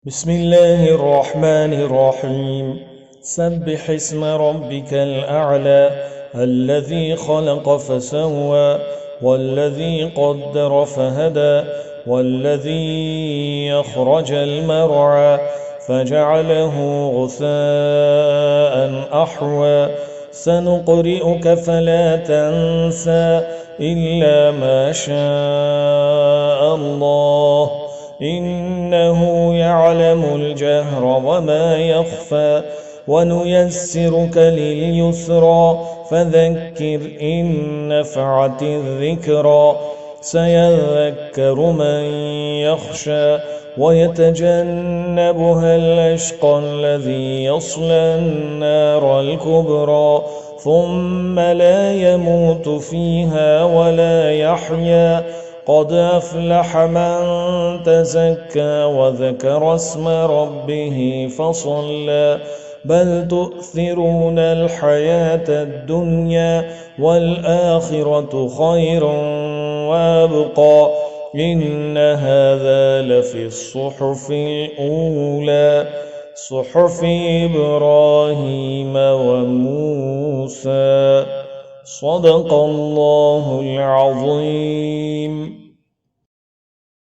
بسم الله الرحمن الرحيم. سبح اسم ربك الأعلى الذي خلق فسوى والذي قدر فهدى والذي أخرج المرعى فجعله غثاء أحوى سنقرئك فلا تنسى إلا ما شاء الله إنه يعلم الجهر وما يخفى ونيسرك لليسرى فذكر إن نفعت الذكرى سيذكر من يخشى ويتجنبها الأشقى الذي يصلى النار الكبرى ثم لا يموت فيها ولا يحيا قد أفلح من تزكى وذكر اسم ربه فصلى بل تؤثرون الحياة الدنيا والآخرة خير وأبقى إن هذا لفي الصحف الأولى صحف إبراهيم وموسى صدق الله العظيم.